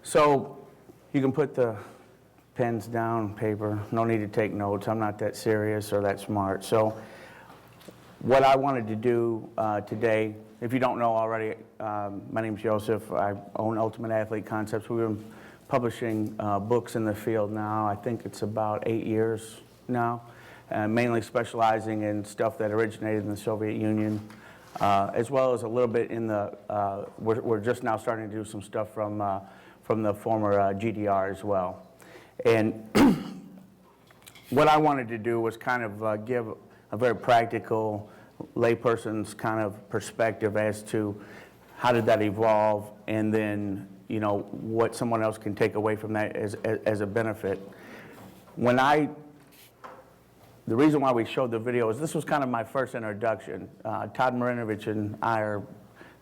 So you can put the pens down, paper, no need to take notes. I'm not that serious or that smart. So what I wanted to do today, if you don't know already, my name's Yosef. I own Ultimate Athlete Concepts. We've been publishing books in the field now. I think it's about 8 years now, mainly specializing in stuff that originated in the Soviet Union, as well as a little bit in the, we're just now starting to do some stuff from the former GDR as well. And what I wanted to do was kind of give a very practical layperson's kind of perspective as to how did that evolve, and then, you know, what someone else can take away from that as a benefit. The reason why we showed the video is this was kind of my first introduction. Todd Marinovich and I are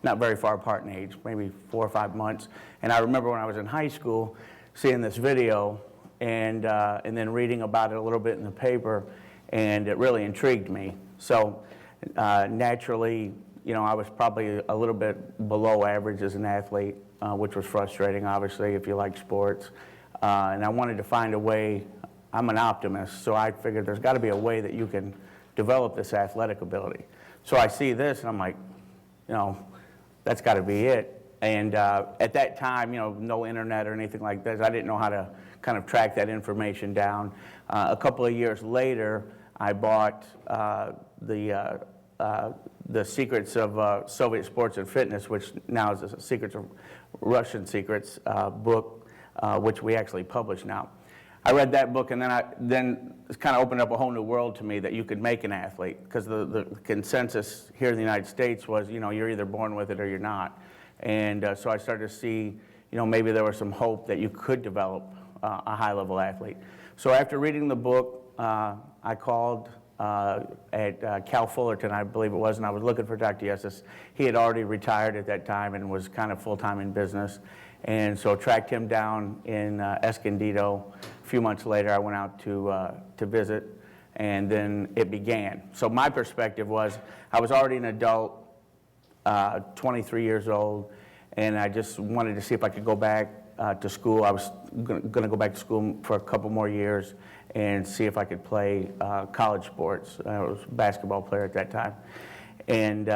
not very far apart in age, maybe 4 or 5 months. And I remember when I was in high school seeing this video and then reading about it a little bit in the paper, and it really intrigued me. So naturally, you know, I was probably a little bit below average as an athlete, which was frustrating, obviously, if you like sports. And I wanted to find a way. I'm an optimist, so I figured there's got to be a way that you can develop this athletic ability. So I see this, and I'm like, you know, that's got to be it. And at that time, you know, no internet or anything like this. I didn't know how to kind of track that information down. A couple of years later, I bought the Secrets of Soviet Sports and Fitness, which now is the Secrets of Russian Secrets book, which we actually publish now. I read that book, and then it kind of opened up a whole new world to me that you could make an athlete, because the consensus here in the United States was, you know, you're either born with it or you're not. And so I started to see, you know, maybe there was some hope that you could develop a high-level athlete. So after reading the book, I called at Cal Fullerton, I believe it was, and I was looking for Dr. Yosef. He had already retired at that time and was kind of full-time in business. And so tracked him down in Escondido. A few months later, I went out to visit, and then it began. So my perspective was, I was already an adult, 23 years old, and I just wanted to see if I could go back to school. I was going to go back to school for a couple more years and see if I could play college sports. I was a basketball player at that time. And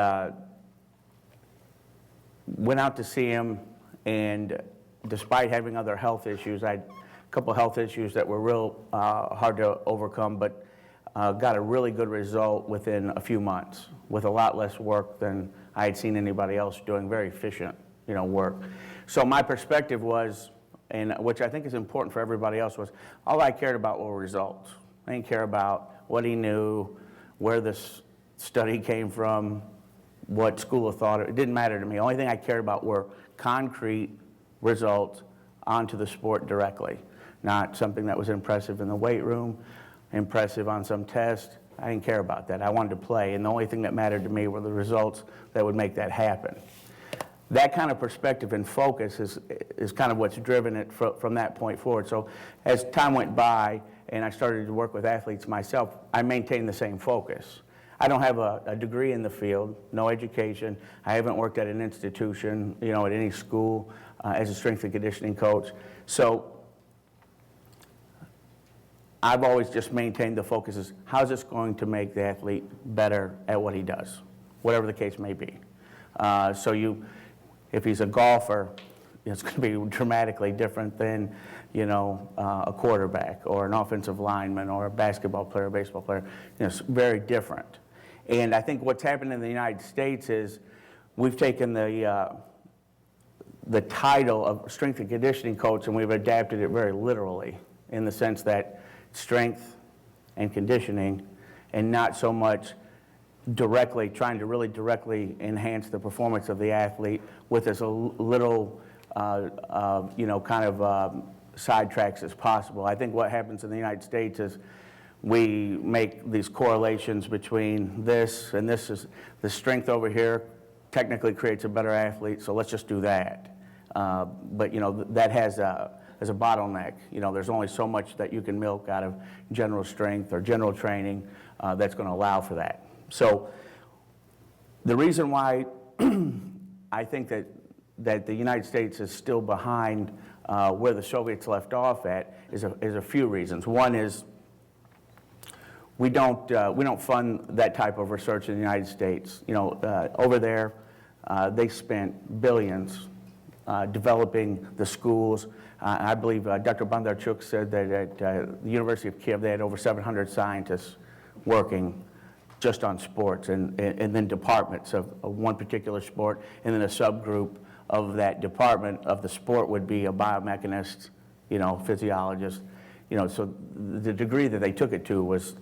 went out to see him, and despite having other health issues, I had a couple of health issues that were real hard to overcome, but got a really good result within a few months with a lot less work than I had seen anybody else doing, very efficient, you know, work. So my perspective was, and which I think is important for everybody else, was all I cared about were results. I didn't care about what he knew, where this study came from, what school of thought. It didn't matter to me. The only thing I cared about were concrete results onto the sport directly, not something that was impressive in the weight room, impressive on some test. I didn't care about that. I wanted to play, and the only thing that mattered to me were the results that would make that happen. That kind of perspective and focus is kind of what's driven it from that point forward. So as time went by and I started to work with athletes myself, I maintained the same focus. I don't have a degree in the field, no education. I haven't worked at an institution, you know, at any school as a strength and conditioning coach. So I've always just maintained the focus is, how's this going to make the athlete better at what he does, whatever the case may be. If he's a golfer, it's going to be dramatically different than, you know, a quarterback or an offensive lineman or a basketball player, a baseball player. You know, it's very different. And I think what's happened in the United States is we've taken the title of strength and conditioning coach, and we've adapted it very literally in the sense that strength and conditioning, and not so much directly, trying to really directly enhance the performance of the athlete with as little, you know, kind of sidetracks as possible. I think what happens in the United States is we make these correlations between this, and this is the strength over here technically creates a better athlete, so let's just do that. But, you know, that has a bottleneck. You know, there's only so much that you can milk out of general strength or general training that's going to allow for that. So the reason why I think that the United States is still behind where the Soviets left off at is a few reasons. One is we don't fund that type of research in the United States. You know, over there, they spent billions developing the schools. I believe Dr. Bondarchuk said that at the University of Kiev they had over 700 scientists working just on sports, and then departments of one particular sport, and then a subgroup of that department of the sport would be a biomechanist, you know, physiologist. You know, so the degree that they took it to was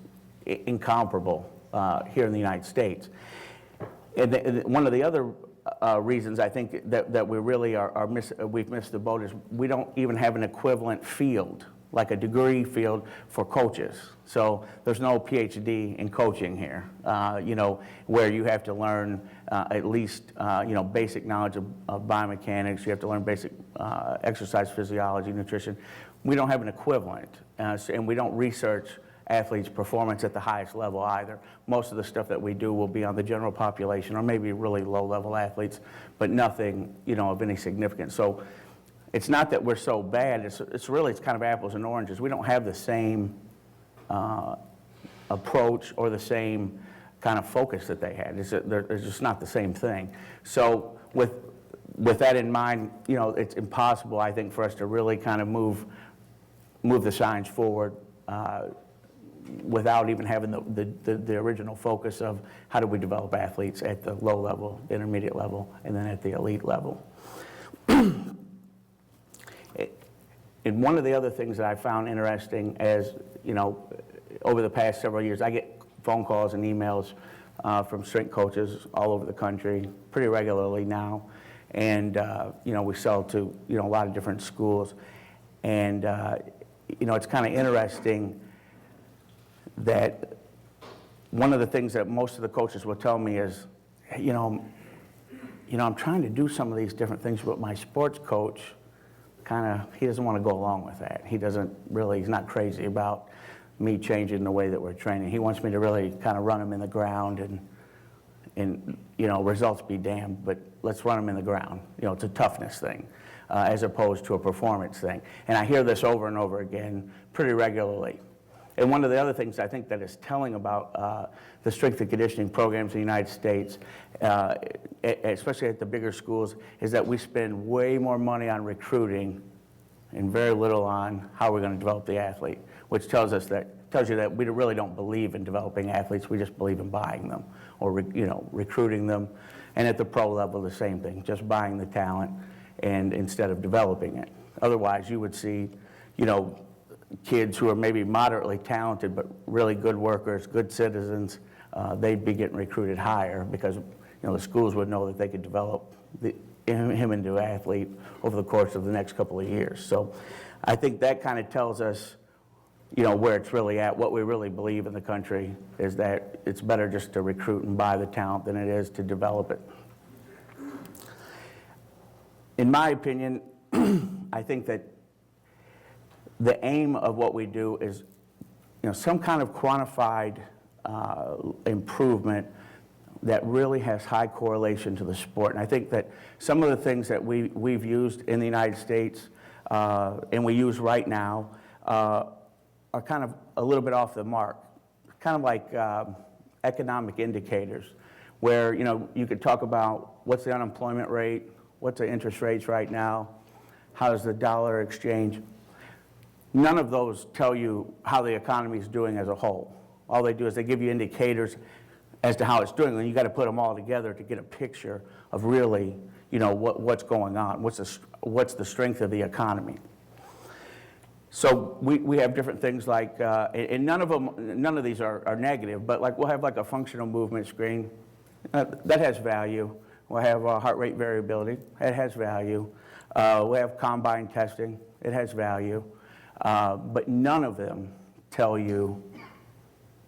incomparable here in the United States. And one of the other reasons I think that we really we've missed the boat is we don't even have an equivalent field, like a degree field for coaches. So there's no PhD in coaching here, you know, where you have to learn at least, you know, basic knowledge of biomechanics. You have to learn basic exercise physiology, nutrition. We don't have an equivalent, and we don't research athletes' performance at the highest level either. Most of the stuff that we do will be on the general population or maybe really low-level athletes, but nothing, you know, of any significance. So it's not that we're so bad. It's really kind of apples and oranges. We don't have the same approach or the same kind of focus that they had. It's just not the same thing. So with that in mind, you know, it's impossible, I think, for us to really kind of move the science forward without even having the original focus of how do we develop athletes at the low level, intermediate level, and then at the elite level. And one of the other things that I found interesting as, you know, over the past several years, I get phone calls and emails from strength coaches all over the country pretty regularly now. And, you know, we sell to, you know, a lot of different schools. And, you know, it's kind of interesting that one of the things that most of the coaches will tell me is, you know, I'm trying to do some of these different things, but my sports coach he doesn't want to go along with that. He's not crazy about me changing the way that we're training. He wants me to really kind of run him in the ground and you know, results be damned, but let's run him in the ground. You know, it's a toughness thing as opposed to a performance thing. And I hear this over and over again pretty regularly. And one of the other things I think that is telling about the strength and conditioning programs in the United States, especially at the bigger schools, is that we spend way more money on recruiting and very little on how we're going to develop the athlete, which tells you that we really don't believe in developing athletes. We just believe in buying them or you know, recruiting them. And at the pro level, the same thing, just buying the talent and instead of developing it. Otherwise, you would see, you know, kids who are maybe moderately talented but really good workers, good citizens, they'd be getting recruited higher because, you know, the schools would know that they could develop him into an athlete over the course of the next couple of years. So I think that kind of tells us, you know, where it's really at. What we really believe in the country is that it's better just to recruit and buy the talent than it is to develop it. In my opinion, I think that the aim of what we do is, you know, some kind of quantified improvement that really has high correlation to the sport. And I think that some of the things that we've used in the United States and we use right now are kind of a little bit off the mark, kind of like economic indicators, where, you know, you could talk about what's the unemployment rate, what's the interest rates right now, how's the dollar exchange. None of those tell you how the economy is doing as a whole. All they do is they give you indicators as to how it's doing, and you got to put them all together to get a picture of really, you know, what's going on, what's the strength of the economy. So we have different things like, and none of these are negative, but like we'll have like a functional movement screen that has value. We'll have heart rate variability, it has value. We have combine testing, it has value. But none of them tell you,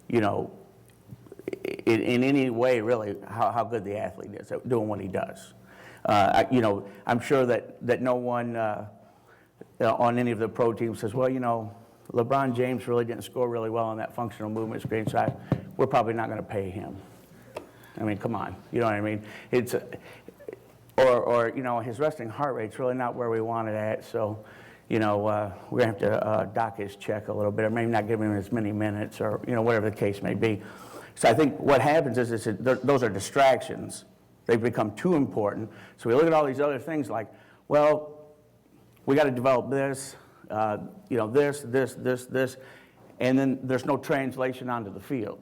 you know, in any way really how good the athlete is at doing what he does. You know, I'm sure that no one on any of the pro teams says, well, you know, LeBron James really didn't score really well on that functional movement screen, so we're probably not going to pay him. I mean, come on, you know what I mean? It's, or you know, his resting heart rate's really not where we want it at, so, we're going to have to dock his check a little bit, or maybe not give him as many minutes, or, whatever the case may be. So I think what happens is those are distractions. They've become too important. So we look at all these other things like, well, we got to develop this, this, and then there's no translation onto the field.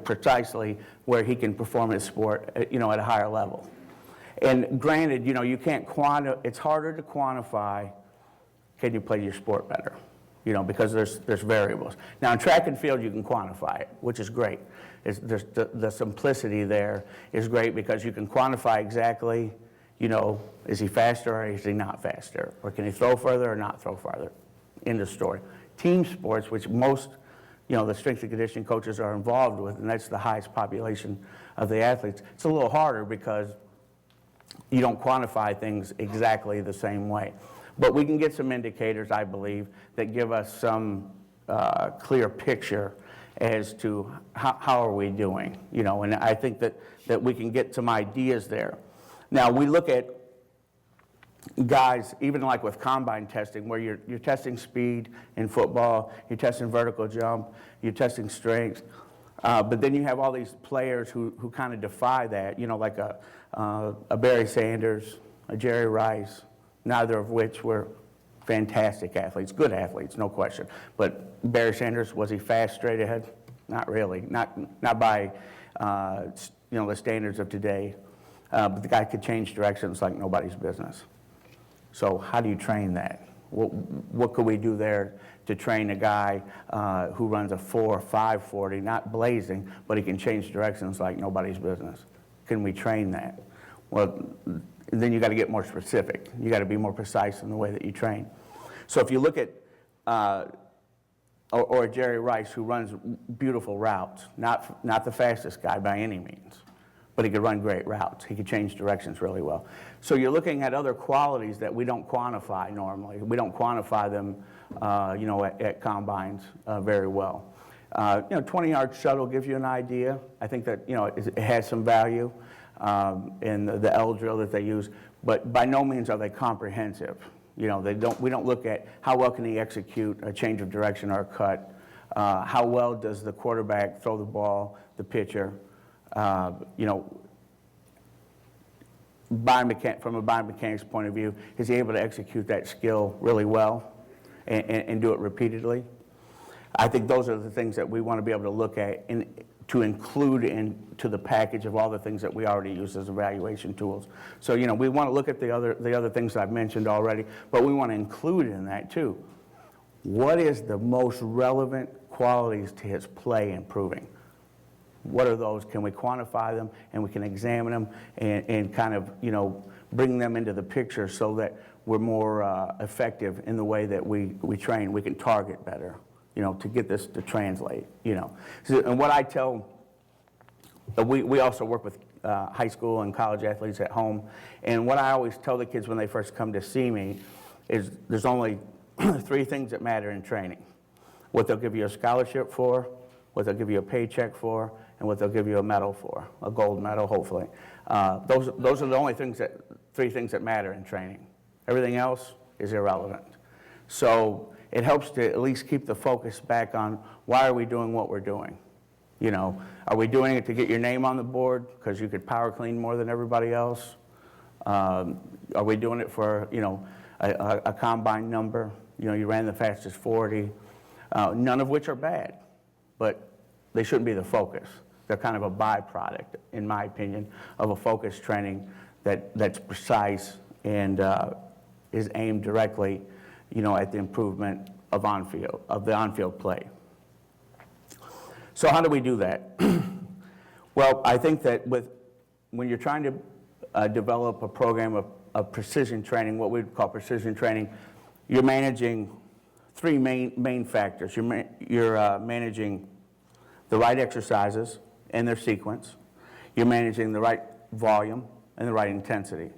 Precisely where he can perform his sport, at a higher level. And granted, you can't it's harder to quantify, can you play your sport better? Because there's variables. Now in track and field, you can quantify it, which is great. There's the simplicity there is great because you can quantify exactly, is he faster or is he not faster? Or can he throw further or not throw farther? End of story. Team sports, which most the strength and conditioning coaches are involved with, and that's the highest population of the athletes. It's a little harder because you don't quantify things exactly the same way. But we can get some indicators, I believe, that give us some clear picture as to how are we doing, and I think that we can get some ideas there. Now, we look at guys, even like with combine testing, where you're testing speed in football, you're testing vertical jump, you're testing strength, but then you have all these players who kind of defy that, like a Barry Sanders, a Jerry Rice, neither of which were fantastic athletes, good athletes, no question. But Barry Sanders, was he fast straight ahead? Not really, not by the standards of today. But the guy could change directions like nobody's business. So how do you train that? What could we do there to train a guy who runs a 4 or 540, not blazing, but he can change directions like nobody's business? Can we train that? Well, then you got to get more specific. You got to be more precise in the way that you train. So if you look at or Jerry Rice, who runs beautiful routes, not the fastest guy by any means, but he could run great routes. He could change directions really well. So you're looking at other qualities that we don't quantify normally. We don't quantify them, at combines very well. 20-yard shuttle gives you an idea. I think that, it has some value in the L drill that they use, but by no means are they comprehensive. We don't look at how well can he execute a change of direction or a cut. How well does the quarterback throw the ball, the pitcher. From a biomechanics point of view, is he able to execute that skill really well and do it repeatedly? I think those are the things that we want to be able to look at and to include into the package of all the things that we already use as evaluation tools. So, we want to look at the other things I've mentioned already, but we want to include in that too. What is the most relevant qualities to his play improving? What are those? Can we quantify them, and we can examine them and kind of, bring them into the picture so that we're more effective in the way that we train. We can target better, to get this to translate, So, and what I tell, we also work with high school and college athletes at home, and what I always tell the kids when they first come to see me is there's only 3 things that matter in training. What they'll give you a scholarship for, what they'll give you a paycheck for, and what they'll give you a medal for, a gold medal, hopefully. Those are the only 3 things that matter in training. Everything else is irrelevant. So it helps to at least keep the focus back on why are we doing what we're doing? Are we doing it to get your name on the board because you could power clean more than everybody else? Are we doing it for, a combine number? You ran the fastest 40. None of which are bad, but they shouldn't be the focus. They're kind of a byproduct, in my opinion, of a focused training that's precise and is aimed directly, at the improvement of the on-field play. So how do we do that? Well, I think that when you're trying to develop a program of precision training, what we would call precision training, you're managing 3 main factors. You're managing the right exercises and their sequence. You're managing the right volume and the right intensity.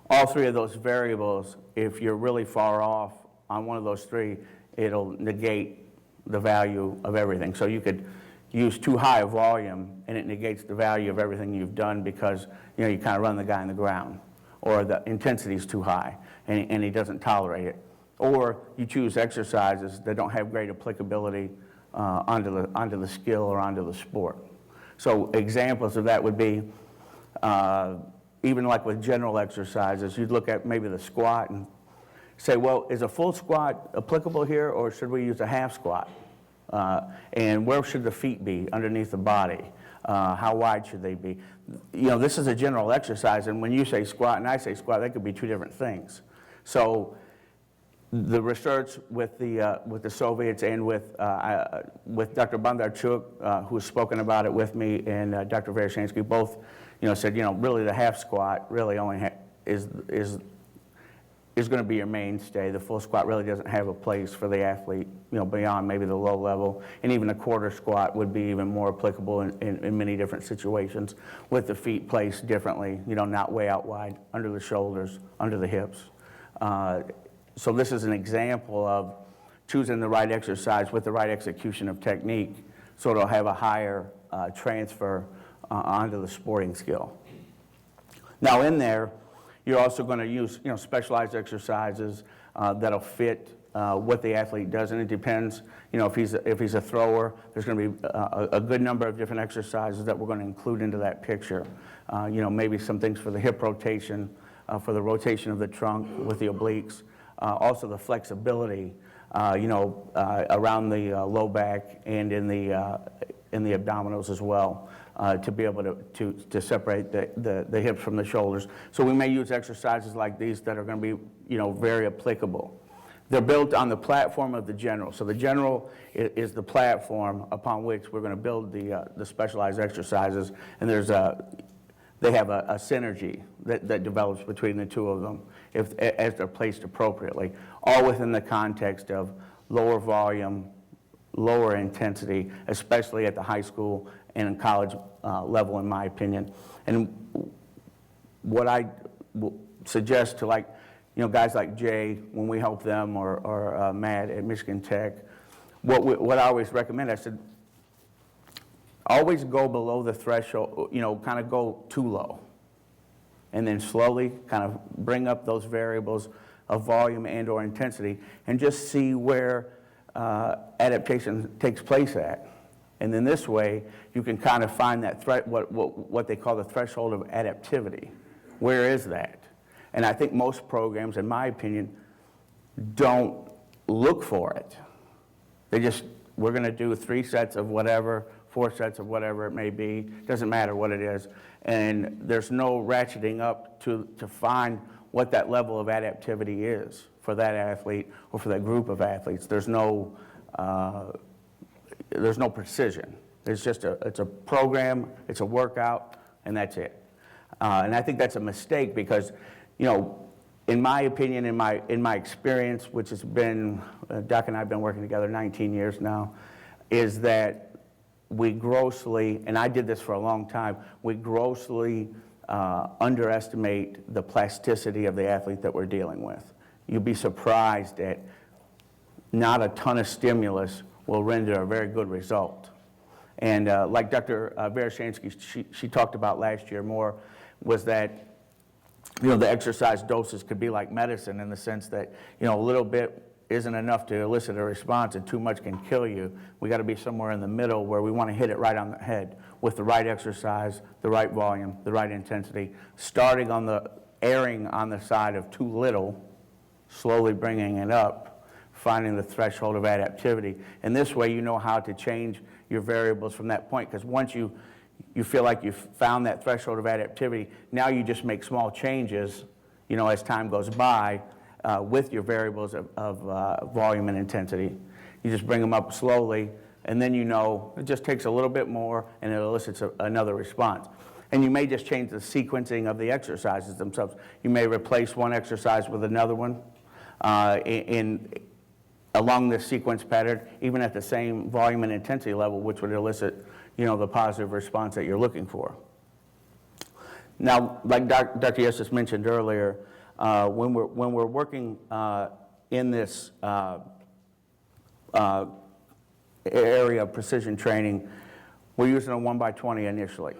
All 3 of those variables, if you're really far off on one of those 3, it'll negate the value of everything. So you could use too high a volume and it negates the value of everything you've done because you kind of run the guy in the ground. or the intensity is too high and he doesn't tolerate it. Or you choose exercises that don't have great applicability onto the skill or onto the sport. So examples of that would be, even like with general exercises, you'd look at maybe the squat and say, well, is a full squat applicable here, or should we use a half squat? And where should the feet be underneath the body? How wide should they be? You know, this is a general exercise, and when you say squat and I say squat, that could be two different things. So the research with the Soviets and with Dr. Bondarchuk, who's spoken about it with me, and Dr. Vereshchansky, both, said, really the half squat really only is going to be your mainstay. The full squat really doesn't have a place for the athlete, beyond maybe the low level. And even a quarter squat would be even more applicable in many different situations, with the feet placed differently, not way out wide, under the shoulders, under the hips. So this is an example of choosing the right exercise with the right execution of technique, so it'll have a higher transfer onto the sporting skill. Now in there, you're also going to use specialized exercises that'll fit what the athlete does, and it depends. If he's a thrower, there's going to be a good number of different exercises that we're going to include into that picture. Maybe some things for the hip rotation, for the rotation of the trunk with the obliques. Also the flexibility, around the low back and in the abdominals as well, to be able to separate the hips from the shoulders. So we may use exercises like these that are going to be, very applicable. They're built on the platform of the general. So the general is the platform upon which we're going to build the specialized exercises, and they have a synergy that develops between the two of them as they're placed appropriately, all within the context of lower volume, lower intensity, especially at the high school and in college level, in my opinion. And what I suggest to guys like Jay, when we help them, or Matt at Michigan Tech, what I always recommend, I said, always go below the threshold, kind of go too low. And then slowly kind of bring up those variables of volume and or intensity and just see where adaptation takes place at. And then this way, you can kind of find that what they call the threshold of adaptivity. Where is that? And I think most programs, in my opinion, don't look for it. We're going to do 3 sets of whatever, 4 sets of whatever it may be, doesn't matter what it is, and there's no ratcheting up to find what that level of adaptivity is for that athlete or for that group of athletes. There's no precision. It's a program, it's a workout, and that's it. And I think that's a mistake because, in my opinion, in my experience, which has been, Doc and I have been working together 19 years now, is that we grossly, and I did this for a long time, we grossly underestimate the plasticity of the athlete that we're dealing with. You'd be surprised that not a ton of stimulus will render a very good result. And like Dr. Vereshchansky, she talked about last year more, was that the exercise doses could be like medicine, in the sense that a little bit isn't enough to elicit a response, and too much can kill you. We got to be somewhere in the middle where we want to hit it right on the head with the right exercise, the right volume, the right intensity, erring on the side of too little, slowly bringing it up, finding the threshold of adaptivity. And this way you know how to change your variables from that point, because once you feel like you've found that threshold of adaptivity, now you just make small changes, as time goes by, with your variables of volume and intensity. You just bring them up slowly, and then it just takes a little bit more, and it elicits another response. And you may just change the sequencing of the exercises themselves. You may replace one exercise with another one along this sequence pattern, even at the same volume and intensity level, which would elicit the positive response that you're looking for. Now, like Dr. Yosef mentioned earlier, when we're working in this area of precision training, we're using a 1x20 initially.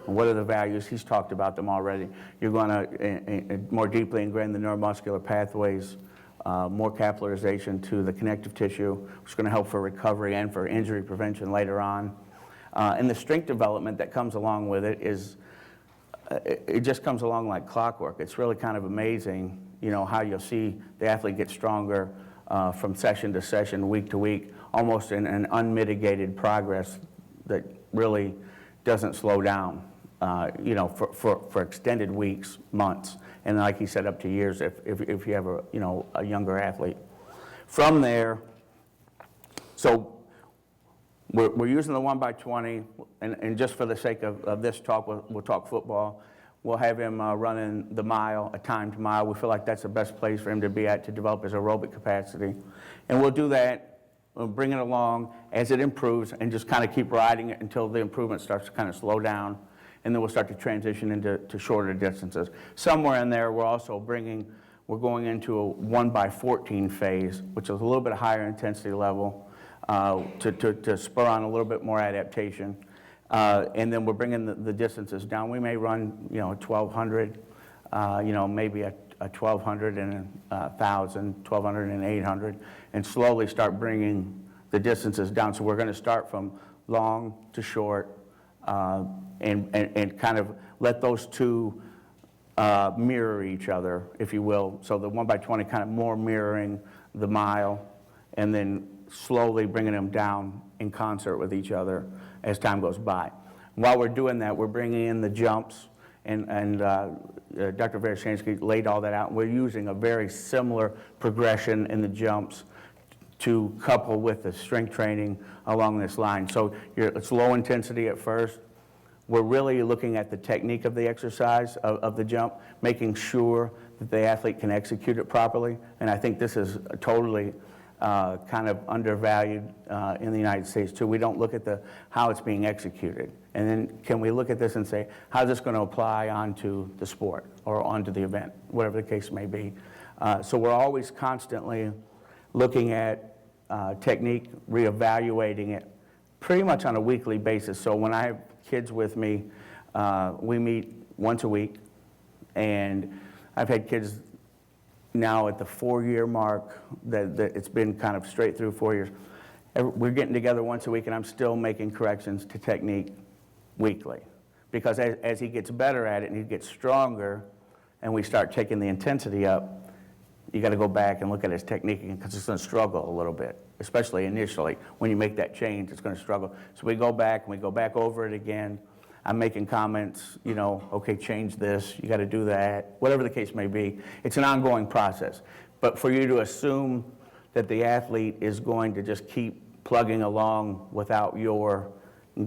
And what are the values? He's talked about them already. You're going to more deeply ingrain the neuromuscular pathways, more capillarization to the connective tissue, which is going to help for recovery and for injury prevention later on. And the strength development that comes along with it is, it just comes along like clockwork. It's really kind of amazing, you know, how you'll see the athlete get stronger from session to session, week to week, almost in an unmitigated progress that really doesn't slow down, you know, for extended weeks, months, and like he said, up to years if you have a, you know, a younger athlete. From there, so we're using the 1x20, and just for the sake of this talk, we'll talk football. We'll have him running the mile, a timed mile. We feel like that's the best place for him to be at to develop his aerobic capacity. And we'll do that, we'll bring it along as it improves, and just kind of keep riding it until the improvement starts to kind of slow down, and then we'll start to transition into shorter distances. Somewhere in there, we're going into a 1x14 phase, which is a little bit higher intensity level, to spur on a little bit more adaptation. And then we're bringing the distances down. We may run, you know, 1,200, you know, maybe a 1,200 and 1,000, 1,200 and 800, and slowly start bringing the distances down. So we're going to start from long to short, and kind of let those two mirror each other, if you will. So the 1x20 kind of more mirroring the mile, and then slowly bringing them down in concert with each other as time goes by. While we're doing that, we're bringing in the jumps, and Dr. Veroshansky laid all that out. We're using a very similar progression in the jumps to couple with the strength training along this line. So it's low intensity at first. We're really looking at the technique of the exercise, of the jump, making sure that the athlete can execute it properly. And I think this is totally kind of undervalued in the United States too. We don't look at how it's being executed. And then can we look at this and say, how's this going to apply onto the sport or onto the event, whatever the case may be. So we're always constantly looking at technique, reevaluating it pretty much on a weekly basis. So when I have kids with me, we meet once a week, and I've had kids now at the 4-year mark that it's been kind of straight through 4 years. We're getting together once a week, and I'm still making corrections to technique weekly, because as he gets better at it and he gets stronger and we start taking the intensity up, you got to go back and look at his technique, because it's going to struggle a little bit, especially initially. When you make that change, it's going to struggle. So we go back and we go back over it again. I'm making comments, you know, okay, change this, you got to do that, whatever the case may be. It's an ongoing process. But for you to assume that the athlete is going to just keep plugging along without your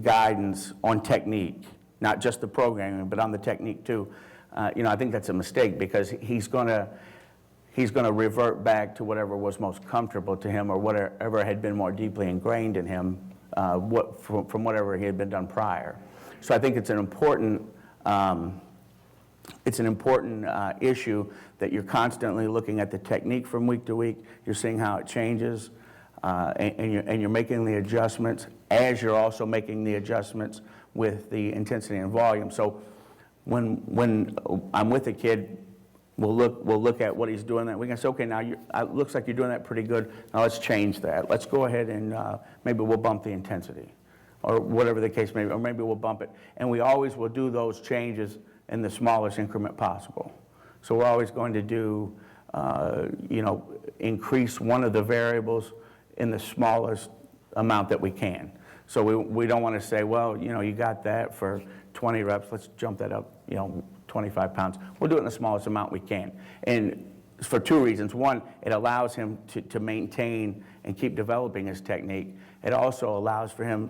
guidance on technique, not just the programming, but on the technique too, you know, I think that's a mistake, because he's going to revert back to whatever was most comfortable to him, or whatever had been more deeply ingrained in him from whatever he had been done prior. So I think it's an important issue that you're constantly looking at the technique from week to week. You're seeing how it changes, and you're making the adjustments as you're also making the adjustments with the intensity and volume. So when I'm with a kid, we'll look at what he's doing. That we can say, okay, now it looks like you're doing that pretty good. Now let's change that. Let's go ahead and maybe we'll bump the intensity, or whatever the case may be, or maybe we'll bump it. And we always will do those changes in the smallest increment possible. So we're always going to do, you know, increase one of the variables in the smallest amount that we can. So we don't want to say, well, you know, you got that for 20 reps, let's jump that up, you know, 25 pounds. We'll do it in the smallest amount we can. And for two reasons. One, it allows him to maintain and keep developing his technique. It also allows for him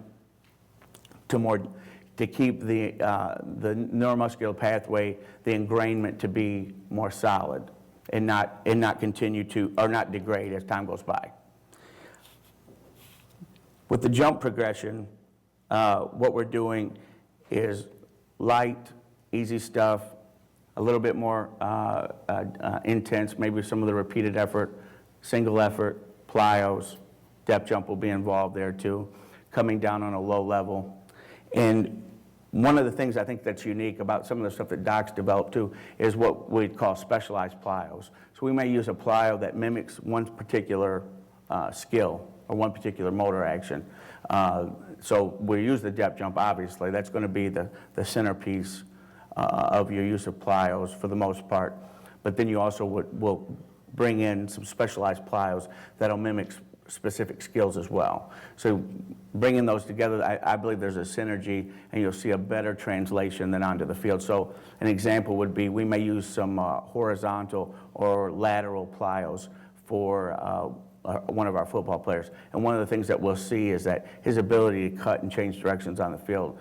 to keep the neuromuscular pathway, the ingrainment, to be more solid and not continue to, or not degrade as time goes by. With the jump progression, what we're doing is light, easy stuff, a little bit more intense, maybe some of the repeated effort, single effort, plyos, depth jump will be involved there too, coming down on a low level. And One of the things I think that's unique about some of the stuff that Doc's developed too is what we'd call specialized plyos. So we may use a plyo that mimics one particular skill or one particular motor action. So we use the depth jump, obviously. That's going to be the centerpiece of your use of plyos for the most part. But then you also will bring in some specialized plyos that'll mimic specific skills as well. So bringing those together, I believe there's a synergy, and you'll see a better translation than onto the field. So an example would be we may use some horizontal or lateral plyos for one of our football players. And one of the things that we'll see is that his ability to cut and change directions on the field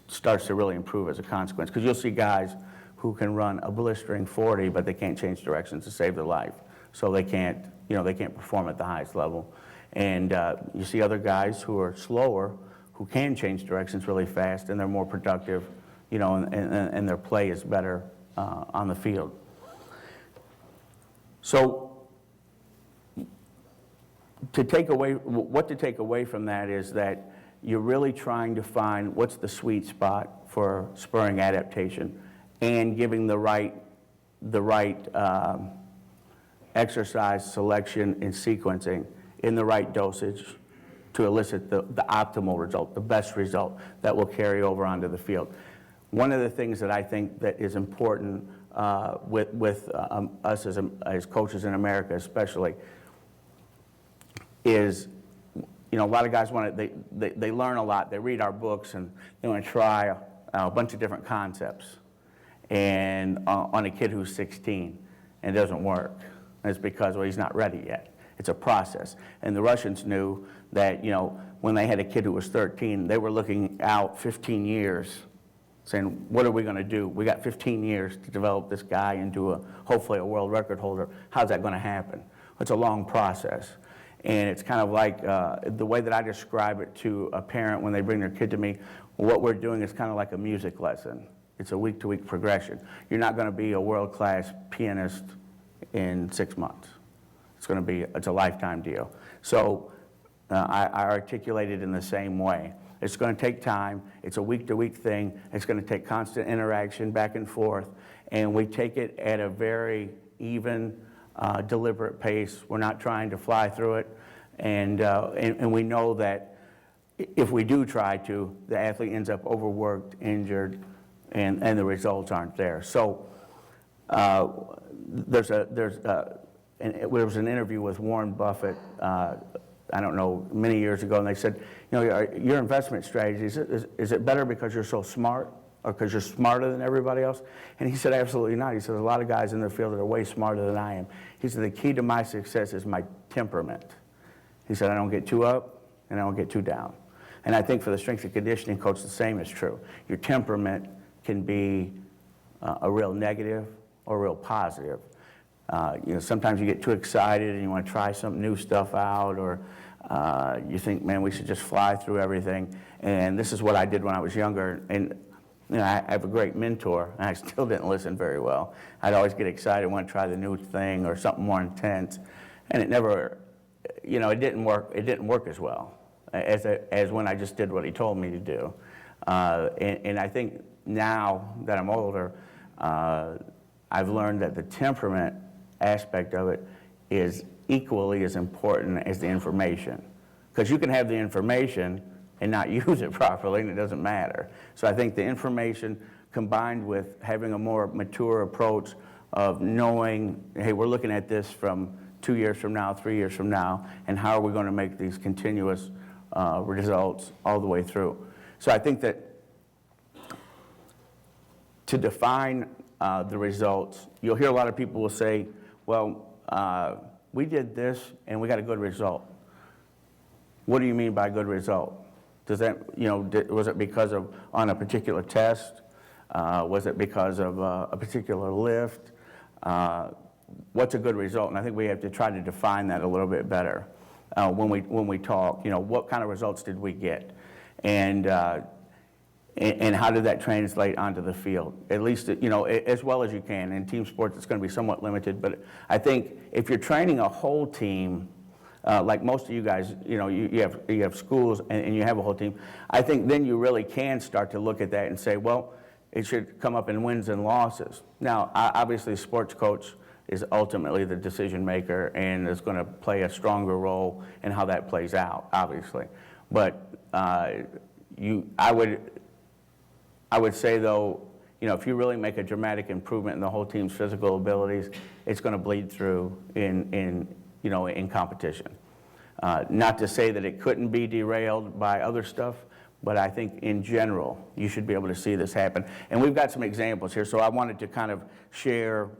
starts to really improve as a consequence. Because you'll see guys who can run a blistering 40, but they can't change directions to save their life. So they can't perform at the highest level. And you see other guys who are slower, who can change directions really fast, and they're more productive, and their play is better on the field. So what to take away from that is that you're really trying to find what's the sweet spot for spurring adaptation and giving the right exercise selection and sequencing in the right dosage to elicit the optimal result, the best result that will carry over onto the field. One of the things that I think that is important with us as coaches in America especially is, a lot of guys they learn a lot, they read our books, and they want to try a bunch of different concepts and on a kid who's 16, and it doesn't work. And it's because, well, he's not ready yet. It's a process. And the Russians knew that, when they had a kid who was 13, they were looking out 15 years, saying, what are we going to do? We got 15 years to develop this guy into hopefully a world record holder. How's that going to happen? It's a long process. And it's kind of like the way that I describe it to a parent when they bring their kid to me, what we're doing is kind of like a music lesson. It's a week-to-week progression. You're not going to be a world-class pianist in 6 months. It's a lifetime deal. So I articulate it in the same way. It's going to take time. It's a week-to-week thing. It's going to take constant interaction back and forth. And we take it at a very even, deliberate pace. We're not trying to fly through it. And we know that if we do try to, the athlete ends up overworked, injured, and the results aren't there. So there was an interview with Warren Buffett, I don't know, many years ago, and they said, your investment strategy, is it better because you're so smart or because you're smarter than everybody else? And he said, absolutely not. He said, there's a lot of guys in the field that are way smarter than I am. He said, the key to my success is my temperament. He said, I don't get too up and I don't get too down. And I think for the strength and conditioning coach, the same is true. Your temperament can be a real negative or a real positive. Sometimes you get too excited and you want to try some new stuff out, or you think, man, we should just fly through everything. And this is what I did when I was younger. And I have a great mentor, and I still didn't listen very well. I'd always get excited, want to try the new thing or something more intense, and it never, it didn't work. It didn't work as well as when I just did what he told me to do. And I think now that I'm older, I've learned that the temperament aspect of it is equally as important as the information. Because you can have the information and not use it properly, and it doesn't matter. So I think the information combined with having a more mature approach of knowing, hey, we're looking at this from 2 years from now, 3 years from now, and how are we going to make these continuous results all the way through. So I think that to define the results, you'll hear a lot of people will say, well, we did this and we got a good result. What do you mean by good result? Does that, was it because of on a particular test? Was it because of a particular lift? What's a good result? And I think we have to try to define that a little bit better when we talk. What kind of results did we get? And how did that translate onto the field? At least, as well as you can. In team sports, it's going to be somewhat limited. But I think if you're training a whole team, like most of you guys, you have schools and you have a whole team. I think then you really can start to look at that and say, well, it should come up in wins and losses. Now, obviously, a sports coach is ultimately the decision maker and is going to play a stronger role in how that plays out, obviously. But I would say, though, if you really make a dramatic improvement in the whole team's physical abilities, it's going to bleed through in competition. Not to say that it couldn't be derailed by other stuff, but I think in general, you should be able to see this happen. And we've got some examples here, so I wanted to kind of share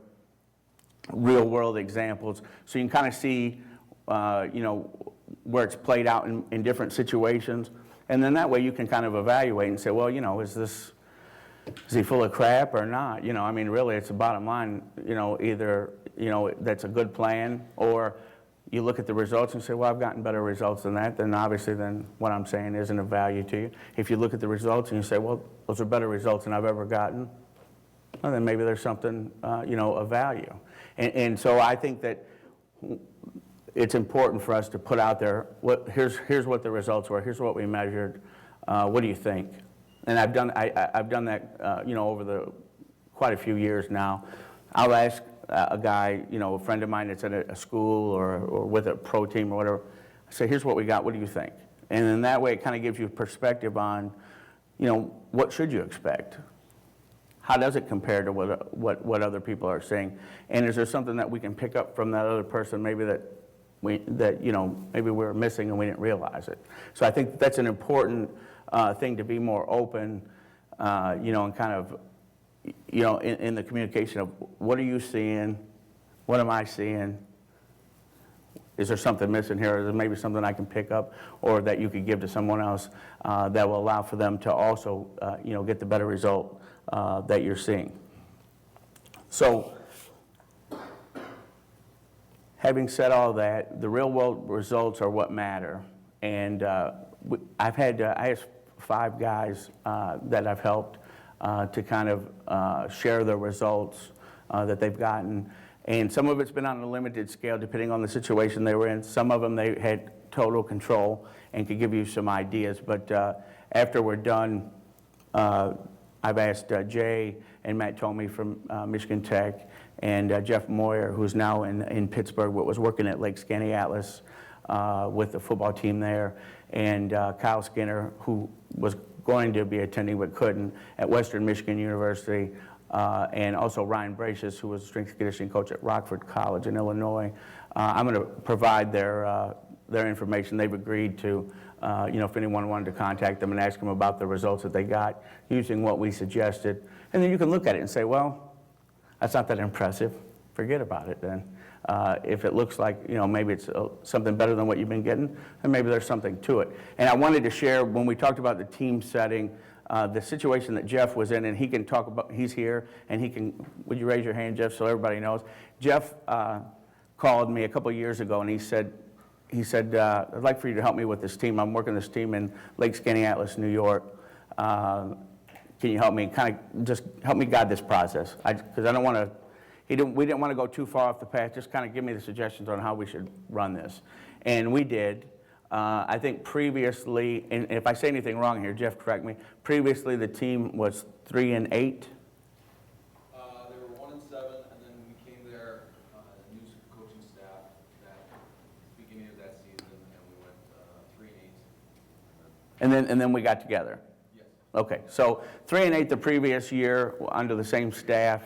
real world examples so you can kind of see, where it's played out in different situations. And then that way you can kind of evaluate and say, well, is he full of crap or not? Really, it's the bottom line. Either that's a good plan, or you look at the results and say, well, I've gotten better results than that. Then obviously, then what I'm saying isn't of value to you. If you look at the results and you say, well, those are better results than I've ever gotten, well, then maybe there's something of value. And so I think that it's important for us to put out there, here's what the results were. Here's what we measured. What do you think? And I've done that, over quite a few years now. I'll ask a guy, a friend of mine that's at a school or with a pro team or whatever. I say, here's what we got. What do you think? And then that way, it kind of gives you perspective on, what should you expect? How does it compare to what other people are saying? And is there something that we can pick up from that other person, maybe maybe we're missing and we didn't realize it? So I think that's an important thing to be more open, and kind of, in the communication of what are you seeing, what am I seeing? Is there something missing here? Is there maybe something I can pick up or that you could give to someone else that will allow for them to also, get the better result that you're seeing? So, having said all that, the real world results are what matter. And I have 5 guys that I've helped to kind of share their results that they've gotten. And some of it's been on a limited scale depending on the situation they were in. Some of them they had total control and could give you some ideas. But after we're done, I've asked Jay and Matt Tomey from Michigan Tech and Jeff Moyer, who's now in Pittsburgh, but was working at Lake Skaneateles with the football team there, and Kyle Skinner, who was going to be attending but couldn't at Western Michigan University, and also Ryan Bracious, who was a strength and conditioning coach at Rockford College in Illinois. I'm going to provide their information. They've agreed to, if anyone wanted to contact them and ask them about the results that they got using what we suggested. And then you can look at it and say, well, that's not that impressive. Forget about it then. If it looks like, maybe it's something better than what you've been getting, then maybe there's something to it. And I wanted to share, when we talked about the team setting, the situation that Jeff was in, and he can talk about, he's here, and he can, would you raise your hand, Jeff, so everybody knows? Jeff called me a couple years ago, and he said, I'd like for you to help me with this team. I'm working this team in Lake Skaneateles, New York. Can you help me, kind of just help me guide this process? Because I don't want to, we didn't want to go too far off the path, just kind of give me the suggestions on how we should run this. And we did. I think previously, and if I say anything wrong here, Jeff, correct me. Previously, the team was 3-8. They were 1-7, and then we came there, new coaching staff at the beginning of that season, and we went 3-8. And then we got together. Yes. Okay, so 3-8 the previous year under the same staff.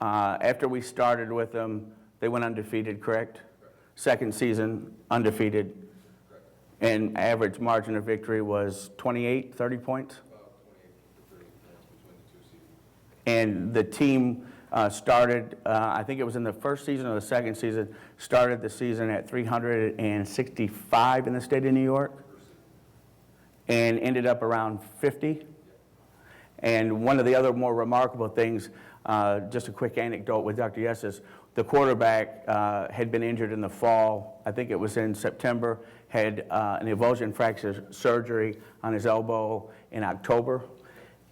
After we started with them, they went undefeated, correct? Second season, undefeated. And average margin of victory was 28, 30 points? About 28 to 30 points between the 2 seasons. And the team started, I think it was in the first season or the second season, started the season at 365 in the state of New York and ended up around 50. And one of the other more remarkable things, just a quick anecdote with Dr. Yes's, the quarterback had been injured in the fall. I think it was in September, had an avulsion fracture surgery on his elbow in October.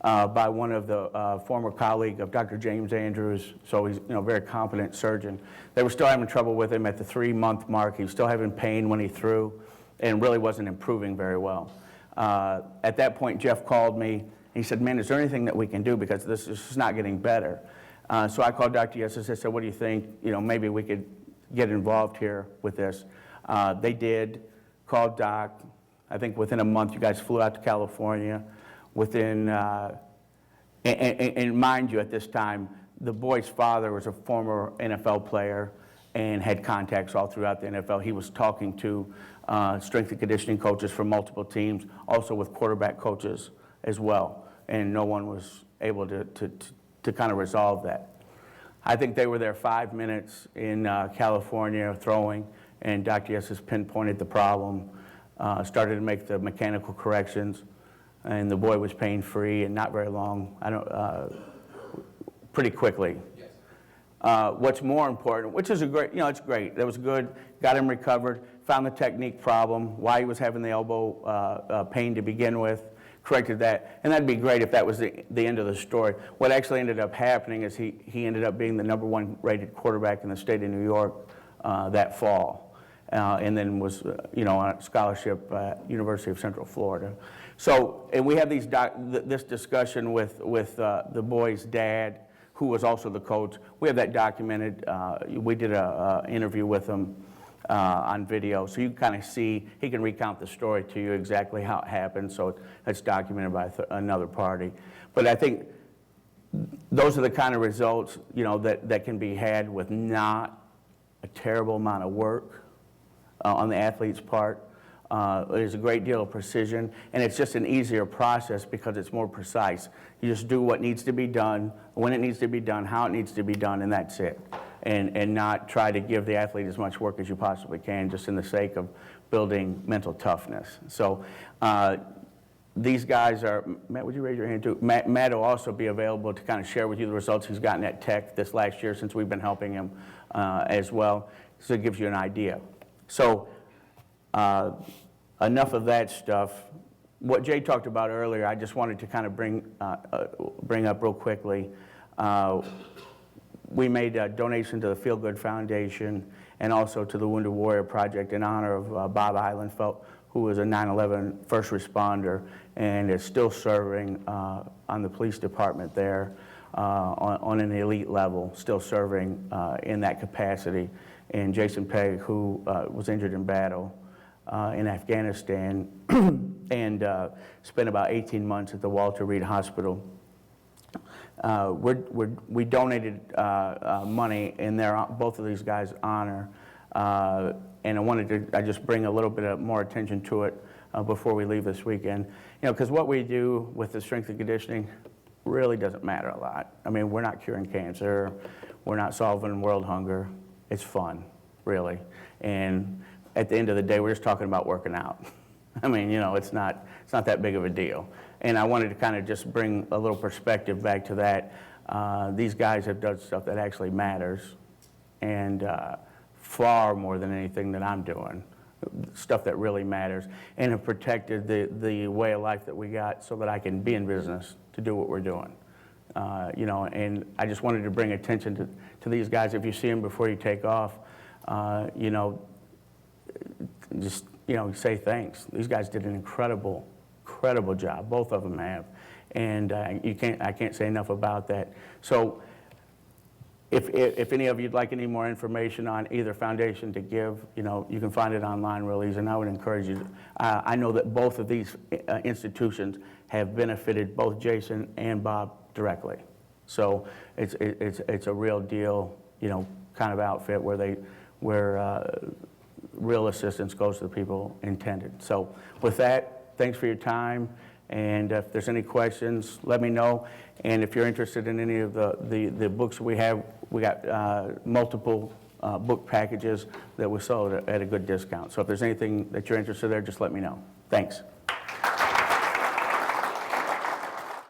by one of the former colleague of Dr. James Andrews, so he's a very competent surgeon. They were still having trouble with him at the 3-month mark. He was still having pain when he threw and really wasn't improving very well. At that point, Jeff called me. He said, man, is there anything that we can do because this is just not getting better? So I called Dr. Yosef. I said, what do you think? Maybe we could get involved here with this. They did, called Doc. I think within a month, you guys flew out to California. Within, and mind you, at this time, the boy's father was a former NFL player and had contacts all throughout the NFL. He was talking to strength and conditioning coaches from multiple teams, also with quarterback coaches as well, and no one was able to kind of resolve that. I think they were there 5 minutes in California throwing, and Dr. Yessis pinpointed the problem, started to make the mechanical corrections, and the boy was pain-free and not very long, pretty quickly. Yes. What's more important, which is a great, it's great. That was good. Got him recovered. Found the technique problem, why he was having the elbow pain to begin with. Corrected that. And that'd be great if that was the end of the story. What actually ended up happening is he ended up being the #1 rated quarterback in the state of New York that fall. And then was, on a scholarship at University of Central Florida. So, and we have this discussion with the boy's dad, who was also the coach. We have that documented. We did an interview with him on video, so you can kind of see, he can recount the story to you exactly how it happened, so that's documented by another party. But I think those are the kind of results, that can be had with not a terrible amount of work on the athlete's part. There's a great deal of precision, and it's just an easier process because it's more precise. You just do what needs to be done, when it needs to be done, how it needs to be done, and that's it. And not try to give the athlete as much work as you possibly can, just in the sake of building mental toughness. So these guys are, Matt, would you raise your hand too? Matt will also be available to kind of share with you the results he's gotten at Tech this last year, since we've been helping him as well. So it gives you an idea. So enough of that stuff. What Jay talked about earlier, I just wanted to kind of bring up real quickly. We made a donation to the Feel Good Foundation and also to the Wounded Warrior Project in honor of Bob Eilenfeld, who was a 9/11 first responder and is still serving on the police department there on an elite level, still serving in that capacity. And Jason Pegg, who was injured in battle in Afghanistan and spent about 18 months at the Walter Reed Hospital. We donated money in both of these guys' honor, and I just bring a little bit of more attention to it before we leave this weekend. Because what we do with the strength and conditioning really doesn't matter a lot. I mean, we're not curing cancer, we're not solving world hunger. It's fun, really. And at the end of the day, we're just talking about working out. I mean, it's not that big of a deal. And I wanted to kind of just bring a little perspective back to that. These guys have done stuff that actually matters, and far more than anything that I'm doing, stuff that really matters, and have protected the way of life that we got so that I can be in business to do what we're doing. And I just wanted to bring attention to these guys. If you see them before you take off, just say thanks. These guys did an incredible job. Both of them have, and I can't say enough about that. So, if any of you'd like any more information on either foundation to give, you can find it online real easy. And I would encourage you. I know that both of these institutions have benefited both Jason and Bob directly. So it's a real deal, kind of outfit where real assistance goes to the people intended. So with that, thanks for your time. And if there's any questions, let me know. And if you're interested in any of the books we have, we got multiple book packages that we sold at a good discount. So if there's anything that you're interested in, just let me know. Thanks.